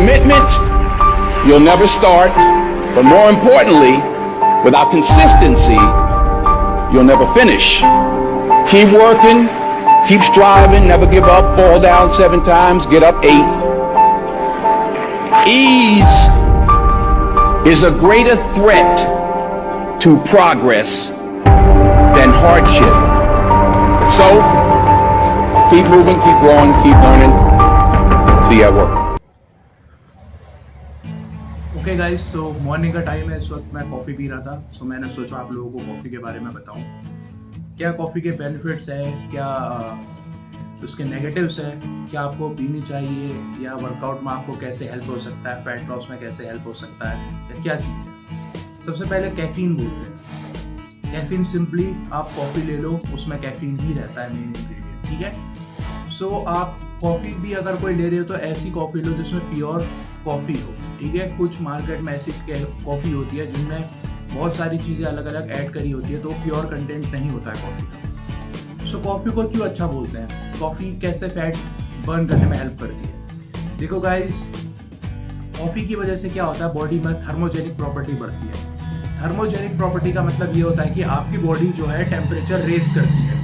commitment, you'll never start. But more importantly, without consistency, you'll never finish. Keep working, keep striving, never give up, fall down 7 times, get up 8. Ease is a greater threat to progress than hardship. So, keep moving, keep growing, keep learning. See you at work. Okay guys, so morning का time है। इस वक्त मैं coffee P रहा था। सो मैंने सोचा आप लोगों को कॉफ़ी के बारे में बताऊं। क्या कॉफ़ी के बेनिफिट्स है, क्या उसके नेगेटिव्स है, क्या आपको पीनी चाहिए, या वर्कआउट में आपको कैसे हेल्प हो सकता है, फैट लॉस में कैसे हेल्प हो सकता है, या क्या चीज़ है। सबसे पहले कैफीन बोलते हैं। कैफीन सिंपली आप कॉफ़ी ले लो, उसमें कैफीन ही रहता है मेन इंग्रेडिएंट, ठीक है। सो आप कॉफ़ी भी अगर कोई ले रहे हो तो ऐसी कॉफ़ी लो जिसमें प्योर कॉफ़ी हो, ठीक है। कुछ मार्केट में ऐसी कॉफ़ी होती है जिनमें बहुत सारी चीज़ें अलग अलग ऐड करी होती है, तो प्योर कंटेंट नहीं होता है कॉफ़ी का। सो कॉफ़ी को क्यों अच्छा बोलते हैं, कॉफ़ी कैसे फैट बर्न करने में हेल्प करती है। देखो गाइस, कॉफ़ी की वजह से क्या होता है, बॉडी में थर्मोजेनिक प्रॉपर्टी बढ़ती है। थर्मोजेनिक प्रॉपर्टी का मतलब ये होता है कि आपकी बॉडी जो है टेम्परेचर रेज करती है।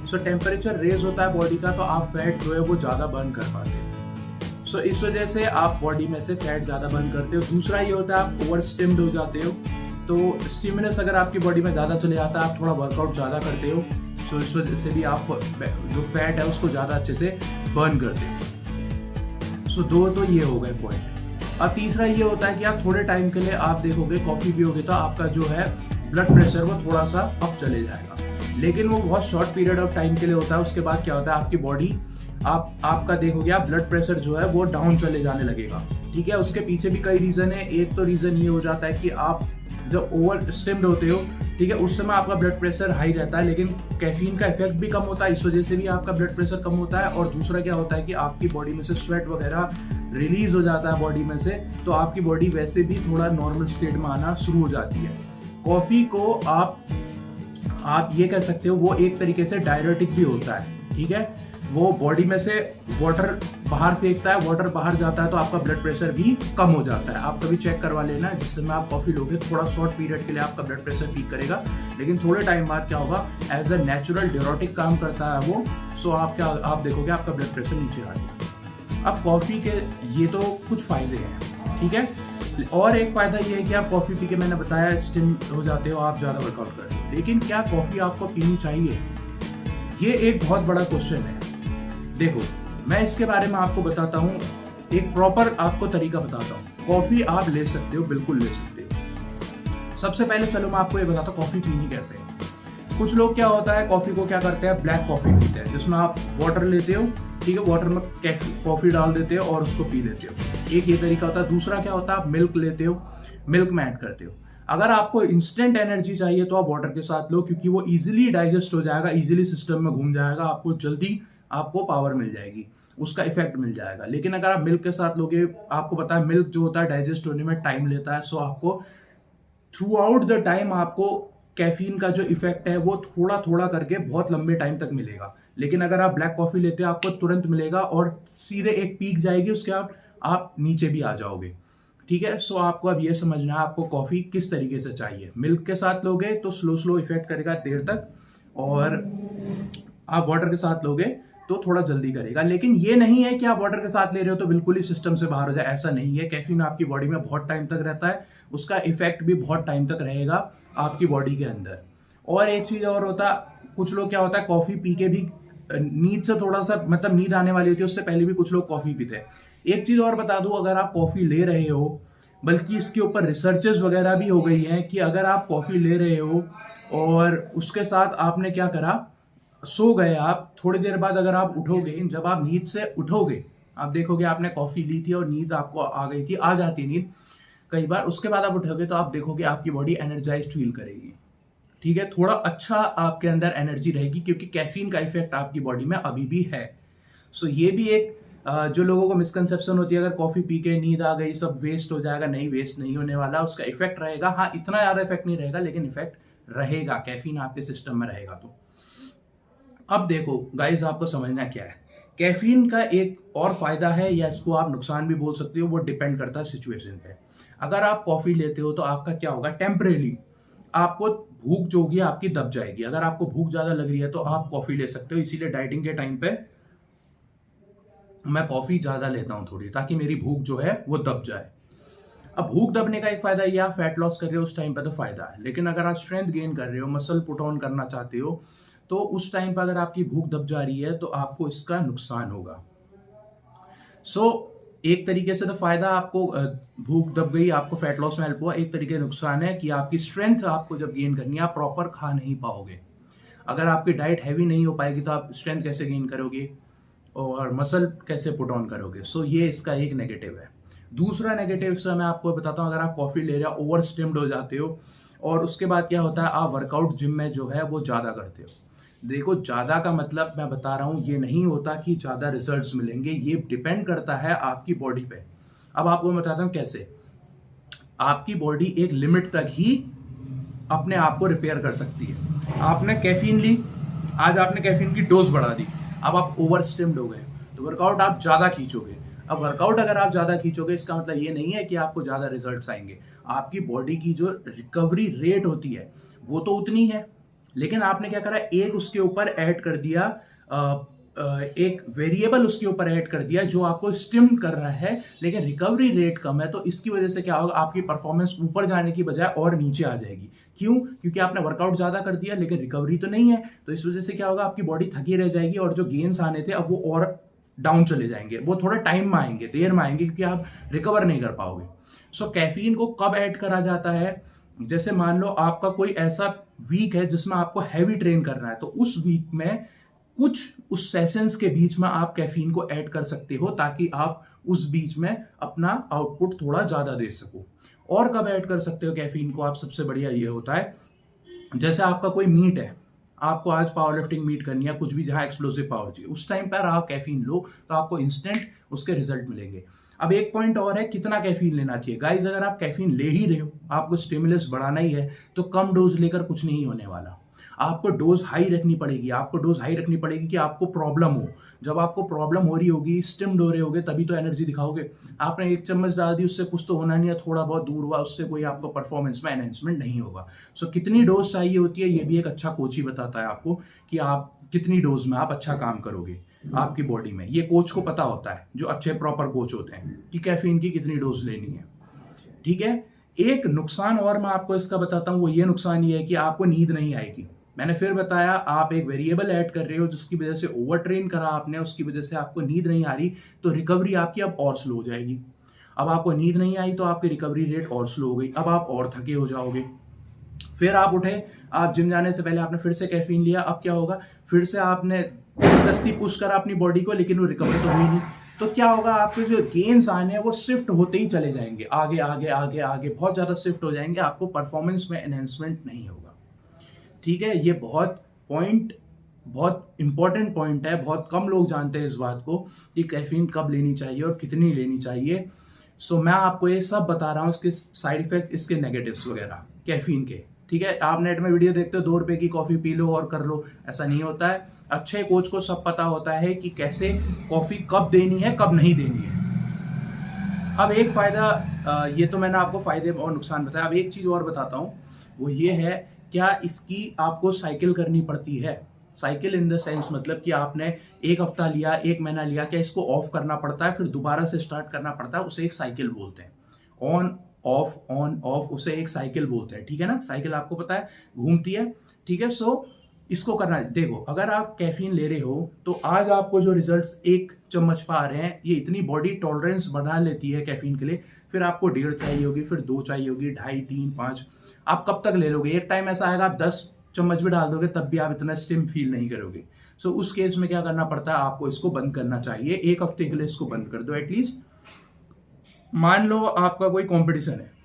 सो टेम्परेचर रेज होता है बॉडी का, तो आप फैट जो है वो ज़्यादा बर्न कर पाते हो। सो इस वजह से आप बॉडी में से फैट ज़्यादा बर्न करते हो। दूसरा ये होता है आप ओवर स्टिम्ड हो जाते हो, तो स्टिमुलस अगर आपकी बॉडी में ज़्यादा चले जाता है, आप थोड़ा वर्कआउट ज़्यादा करते हो, सो इस वजह से भी आप जो फैट है उसको ज़्यादा अच्छे से बर्न करते हो। सो दो तो ये हो गए पॉइंट। अब तीसरा ये होता है कि आप थोड़े टाइम के लिए आप देखोगे कॉफ़ी पियोगे तो आपका जो है ब्लड प्रेशर वो थोड़ा सा अप चले जाएगा, लेकिन वो बहुत शॉर्ट पीरियड ऑफ टाइम के लिए होता है। उसके बाद क्या होता है, आपकी बॉडी आपका देखोगे आप ब्लड प्रेशर जो है वो डाउन चले जाने लगेगा, ठीक है। उसके पीछे भी कई रीज़न है। एक तो रीज़न ये हो जाता है कि आप जब ओवर स्टिम्ड होते हो, ठीक है, उस समय आपका ब्लड प्रेशर हाई रहता है, लेकिन कैफीन का इफेक्ट भी कम होता है, इस वजह से भी आपका ब्लड प्रेशर कम होता है। और दूसरा क्या होता है कि आपकी बॉडी में से स्वेट वगैरह रिलीज हो जाता है बॉडी में से, तो आपकी बॉडी वैसे भी थोड़ा नॉर्मल स्टेट में आना शुरू हो जाती है। कॉफ़ी को आप ये कह सकते हो वो एक तरीके से डायरेटिक भी होता है, ठीक है। वो बॉडी में से वाटर बाहर फेंकता है, वाटर बाहर जाता है तो आपका ब्लड प्रेशर भी कम हो जाता है। आप कभी चेक करवा लेना, जिस समय आप कॉफ़ी लोगे थोड़ा शॉर्ट पीरियड के लिए आपका ब्लड प्रेशर पीक करेगा, लेकिन थोड़े टाइम बाद क्या होगा, एज अ नेचुरल डायरेटिक काम करता है वो। सो आप देखोगे आपका ब्लड प्रेशर नीचे आ जाएगा। अब कॉफ़ी के ये तो कुछ फ़ायदे हैं, ठीक है। और एक फ़ायदा ये है कि आप कॉफ़ी पी के, मैंने बताया, स्टिम हो जाते हो, आप ज़्यादा वर्कआउट करते हो। लेकिन क्या कॉफ़ी आपको पीनी चाहिए, ये एक बहुत बड़ा क्वेश्चन है। देखो, मैं इसके बारे में आपको बताता हूँ, एक प्रॉपर आपको तरीका बताता हूँ। कॉफ़ी आप ले सकते हो, बिल्कुल ले सकते हो। सबसे पहले चलो मैं आपको ये बताता हूँ कॉफ़ी पीनी कैसे है। कुछ लोग क्या होता है, कॉफ़ी को क्या करते हैं, ब्लैक कॉफ़ी पीते हैं, जिसमें आप वाटर लेते हो, ठीक है, वाटर में कॉफ़ी डाल देते हो और उसको पी लेते हो। एक ये तरीका होता है। दूसरा क्या होता है, आप मिल्क लेते हो, मिल्क में ऐड करते हो। अगर आपको इंस्टेंट एनर्जी चाहिए तो आप वाटर के साथ लो, क्योंकि वो इजीली डाइजेस्ट हो जाएगा, इजीली सिस्टम में घूम जाएगा, आपको जल्दी आपको पावर मिल जाएगी, उसका इफेक्ट मिल जाएगा। लेकिन अगर आप मिल्क के साथ लोगे, आपको पता है मिल्क जो होता है डाइजेस्ट होने में टाइम लेता है। सो आपको थ्रू आउट द टाइम आपको कैफीन का जो इफेक्ट है वो थोड़ा थोड़ा करके बहुत लंबे टाइम तक मिलेगा। लेकिन अगर आप ब्लैक कॉफी लेते हो आपको तुरंत मिलेगा और सीधे एक पीक जाएगी, उसके बाद आप नीचे भी आ जाओगे, ठीक है। सो आपको अब ये समझना है आपको कॉफी किस तरीके से चाहिए। मिल्क के साथ लोगे तो स्लो स्लो इफेक्ट करेगा देर तक, और आप वाटर के साथ लोगे तो थोड़ा जल्दी करेगा। लेकिन ये नहीं है कि आप वाटर के साथ ले रहे हो तो बिल्कुल ही सिस्टम से बाहर हो जाए, ऐसा नहीं है। कैफीन आपकी बॉडी में बहुत टाइम तक रहता है, उसका इफेक्ट भी बहुत टाइम तक रहेगा आपकी बॉडी के अंदर। और एक चीज और होता, कुछ लोग क्या होता है कॉफी पी के भी नींद से थोड़ा सा, मतलब नींद आने वाली होती है उससे पहले भी कुछ लोग कॉफी पीते हैं। एक चीज और बता दूं, अगर आप कॉफी ले रहे हो, बल्कि इसके ऊपर रिसर्चेस वगैरह भी हो गई हैं कि अगर आप कॉफी ले रहे हो और उसके साथ आपने क्या करा, सो गए आप, थोड़ी देर बाद अगर आप उठोगे, जब आप नींद से उठोगे, आप देखोगे आपने कॉफी ली थी और नींद आपको आ गई थी, आ जाती है नींद कई बार, उसके बाद आप उठोगे तो आप देखोगे आपकी बॉडी एनर्जाइज्ड फील करेगी, ठीक है, थोड़ा अच्छा आपके अंदर एनर्जी रहेगी, क्योंकि कैफीन का इफेक्ट आपकी बॉडी में अभी भी है। सो ये भी एक जो लोगों को मिसकंसेप्शन होती है, अगर कॉफी पी के नींद आ गई सब वेस्ट हो जाएगा, नहीं, वेस्ट नहीं होने वाला, उसका इफेक्ट रहेगा। हाँ, इतना ज्यादा इफेक्ट नहीं रहेगा, लेकिन इफेक्ट रहेगा, कैफीन आपके सिस्टम में रहेगा। तो अब देखो गाइस, आपको समझना क्या है कैफीन का एक और फायदा है, या इसको आप नुकसान भी बोल सकते हो, वो डिपेंड करता है सिचुएशन पे। अगर आप कॉफी लेते हो तो आपका क्या होगा, टेम्परेली आपको भूख जो होगी आपकी दब जाएगी। अगर आपको भूख ज्यादा लग रही है तो आप कॉफी ले सकते हो। इसीलिए डाइटिंग के टाइम पे मैं कॉफी ज्यादा लेता हूं थोड़ी, ताकि मेरी भूख जो है वो दब जाए। अब भूख दबने का एक फायदा ये, आप फैट लॉस कर रहे हो उस टाइम पे तो फायदा है, लेकिन अगर आप स्ट्रेंथ गेन कर रहे हो, मसल पुट ऑन करना चाहते हो, तो उस टाइम पर अगर आपकी भूख दब जा रही है तो आपको इसका नुकसान होगा। एक तरीके से तो फायदा आपको, भूख दब गई, आपको फैट लॉस में हेल्प हुआ। एक तरीके नुकसान है कि आपकी स्ट्रेंथ आपको जब गेन करनी है आप प्रॉपर खा नहीं पाओगे। अगर आपकी डाइट हैवी नहीं हो पाएगी तो आप स्ट्रेंथ कैसे गेन करोगे और मसल कैसे पुट ऑन करोगे। ये इसका एक नेगेटिव है। दूसरा नेगेटिव से मैं आपको बताता हूँ, अगर आप कॉफी ले रहे हो, ओवर स्टिम्ड हो जाते हो, और उसके बाद क्या होता है, आप वर्कआउट जिम में जो है वो ज्यादा करते हो। देखो, ज्यादा का मतलब मैं बता रहा हूं, ये नहीं होता कि ज्यादा रिजल्ट्स मिलेंगे, ये डिपेंड करता है आपकी बॉडी पे। अब आपको मैं बताता हूं कैसे। आपकी बॉडी एक लिमिट तक ही अपने आप को रिपेयर कर सकती है। आपने कैफीन ली, आज आपने कैफीन की डोज बढ़ा दी, अब आप ओवर स्टिम्ड हो गए, तो वर्कआउट आप ज्यादा खींचोगे। अब वर्कआउट अगर आप ज्यादा खींचोगे, इसका मतलब ये नहीं है कि आपको ज्यादा रिजल्ट्स आएंगे। आपकी बॉडी की जो रिकवरी रेट होती है वो तो उतनी है, लेकिन आपने क्या करा, एक उसके ऊपर ऐड कर दिया, एक वेरिएबल उसके ऊपर ऐड कर दिया जो आपको स्टिम कर रहा है, लेकिन रिकवरी रेट कम है। तो इसकी वजह से क्या होगा, आपकी परफॉर्मेंस ऊपर जाने की बजाय और नीचे आ जाएगी। क्यों? क्योंकि आपने वर्कआउट ज्यादा कर दिया लेकिन रिकवरी तो नहीं है। तो इस वजह से क्या होगा, आपकी बॉडी थकी रह जाएगी, और जो गेन्स आने थे अब वो और डाउन चले जाएंगे। वो थोड़ा टाइम में आएंगे, देर में आएंगे, क्योंकि आप रिकवर नहीं कर पाओगे। कैफीन को कब ऐड करा जाता है, जैसे मान लो आपका कोई ऐसा वीक है जिसमें आपको हैवी ट्रेन करना है, तो उस वीक में कुछ उस सेशंस के बीच में आप कैफीन को ऐड कर सकते हो, ताकि आप उस बीच में अपना आउटपुट थोड़ा ज्यादा दे सको। और कब ऐड कर सकते हो कैफीन को आप, सबसे बढ़िया ये होता है, जैसे आपका कोई मीट है, आपको आज पावर लिफ्टिंग मीट करनी है, कुछ भी जहां एक्सप्लोसिव पावर चाहिए, उस टाइम पर आप कैफीन लो तो आपको इंस्टेंट उसके रिजल्ट मिलेंगे। अब एक पॉइंट और है, कितना कैफीन लेना चाहिए। गाइस, अगर आप कैफीन ले ही रहे हो, आपको स्टिमुलस बढ़ाना ही है, तो कम डोज लेकर कुछ नहीं होने वाला। आपको डोज हाई रखनी पड़ेगी। आपको डोज हाई रखनी पड़ेगी कि आपको प्रॉब्लम हो। जब आपको प्रॉब्लम हो रही होगी, स्टिम्ड हो रहे होगे, तभी तो एनर्जी दिखाओगे। आपने 1 चम्मच डाल दी, उससे कुछ तो होना नहीं है, थोड़ा बहुत दूर हुआ, उससे कोई आपको परफॉर्मेंस में एनहेंसमेंट नहीं होगा। कितनी डोज चाहिए होती है, ये भी एक अच्छा कोच ही बताता है आपको कि आप कितनी डोज में आप अच्छा काम करोगे आपकी बॉडी में। ये कोच को पता होता है, जो अच्छे प्रॉपर कोच होते हैं, कि कैफीन की कितनी डोज लेनी है। ठीक है। एक नुकसान और मैं आपको इसका बताता हूं, वो ये नुकसान ये है कि आपको नींद नहीं आएगी। मैंने फिर बताया, आप एक वेरिएबल ऐड कर रहे हो जिसकी वजह से ओवर ट्रेन करा आपने, उसकी वजह से आपको नींद नहीं आ रही, तो रिकवरी आपकी अब और स्लो हो जाएगी। अब आपको नींद नहीं आई तो आपकी रिकवरी रेट और स्लो हो गई, अब आप और थके हो जाओगे। फिर आप उठे, आप जिम जाने से पहले आपने फिर से कैफीन लिया, अब क्या होगा, फिर से आपने जबरदस्ती पुश करा अपनी बॉडी को, लेकिन वो रिकवर तो हुई नहीं। तो क्या होगा, आपके जो गेन्स आने हैं वो शिफ्ट होते ही चले जाएंगे, आगे आगे आगे आगे बहुत ज्यादा शिफ्ट हो जाएंगे, आपको परफॉर्मेंस में एनहेंसमेंट नहीं होगा। ठीक है। ये बहुत इंपॉर्टेंट पॉइंट है, बहुत कम लोग जानते हैं इस बात को कि कैफीन कब लेनी चाहिए और कितनी लेनी चाहिए। मैं आपको ये सब बता रहा हूँ, इसके साइड इफेक्ट, इसके नेगेटिव्स वगैरह कैफीन के। ठीक है। आप नेट में वीडियो देखते हो, 2 रुपए की कॉफी पी लो और कर लो, ऐसा नहीं होता है। अच्छे कोच को सब पता होता है कि कैसे कॉफी कब देनी है, कब नहीं देनी है। अब एक फायदा, ये तो मैंने आपको फायदे और नुकसान बताया, अब एक चीज और बताता हूँ, वो ये है, क्या इसकी आपको साइकिल करनी पड़ती है। साइकिल इन द सेंस मतलब कि आपने 1 हफ्ता लिया, 1 महीना लिया, क्या इसको ऑफ करना पड़ता है, फिर दोबारा से स्टार्ट करना पड़ता है, उसे एक साइकिल बोलते हैं। ऑन ऑफ, उसे एक साइकिल बोलते हैं। ठीक है ना, साइकिल आपको पता है घूमती है। ठीक है। इसको करना है। देखो, अगर आप कैफीन ले रहे हो तो आज आपको जो रिजल्ट्स 1 चम्मच पा रहे हैं, ये इतनी बॉडी टॉलरेंस बना लेती है कैफीन के लिए, फिर आपको 1.5 चाहिए होगी, फिर 2 चाहिए होगी, 2.5, 3, 5, आप कब तक ले लोगे। एक टाइम ऐसा आएगा आप 10 चम्मच भी डाल दोगे, तब भी आप इतना स्टिम फील नहीं करोगे। उस केस में क्या करना पड़ता है, आपको इसको बंद करना चाहिए। 1 हफ्ते के लिए इसको बंद कर दो एटलीस्ट। मान लो आपका कोई कॉम्पिटिशन है,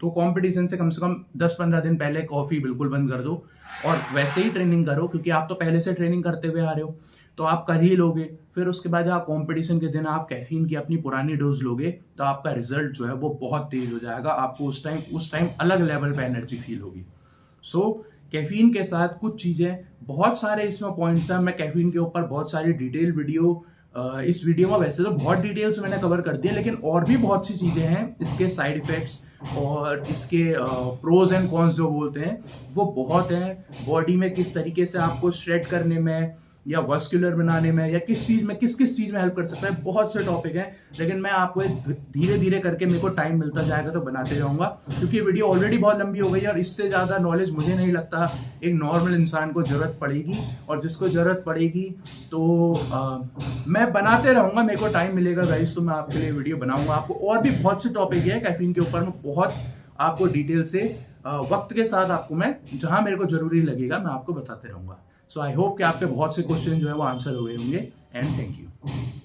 तो कंपटीशन से कम 10-15 दिन पहले कॉफी बिल्कुल बंद कर दो, और वैसे ही ट्रेनिंग करो, क्योंकि आप तो पहले से ट्रेनिंग करते हुए आ रहे हो, तो आप कर ही लोगे। फिर उसके बाद आप कंपटीशन के दिन आप कैफीन की अपनी पुरानी डोज लोगे, तो आपका रिजल्ट जो है वो बहुत तेज हो जाएगा। आपको उस टाइम अलग लेवल पे एनर्जी फील होगी। कैफीन के साथ कुछ चीज़ें, बहुत सारे इसमें पॉइंट्स हैं। मैं कैफीन के ऊपर बहुत सारी डिटेल वीडियो इस वीडियो में वैसे तो बहुत डिटेल्स मैंने कवर कर दिया, लेकिन और भी बहुत सी चीज़ें हैं, इसके साइड इफ़ेक्ट्स और इसके प्रोज एंड कॉन्स जो बोलते हैं वो बहुत हैं। बॉडी में किस तरीके से आपको श्रेड करने में या वस्कुलर बनाने में या किस चीज़ में किस चीज़ में हेल्प कर सकता है, बहुत से टॉपिक हैं। लेकिन मैं आपको धीरे धीरे करके, मेरे को टाइम मिलता जाएगा तो बनाते जाऊंगा, क्योंकि वीडियो ऑलरेडी बहुत लंबी हो गई है और इससे ज़्यादा नॉलेज मुझे नहीं लगता एक नॉर्मल इंसान को ज़रूरत पड़ेगी। और जिसको ज़रूरत पड़ेगी तो मैं बनाते रहूँगा, मेरे को टाइम मिलेगा गाइस तो मैं आपके लिए वीडियो बनाऊँगा। आपको और भी बहुत से टॉपिक है कैफीन के ऊपर, मैं बहुत आपको डिटेल से वक्त के साथ आपको मैं जहाँ मेरे को ज़रूरी लगेगा मैं आपको बताते रहूँगा। सो आई होप कि आपके बहुत से क्वेश्चन जो है वो आंसर हुए होंगे एंड थैंक यू।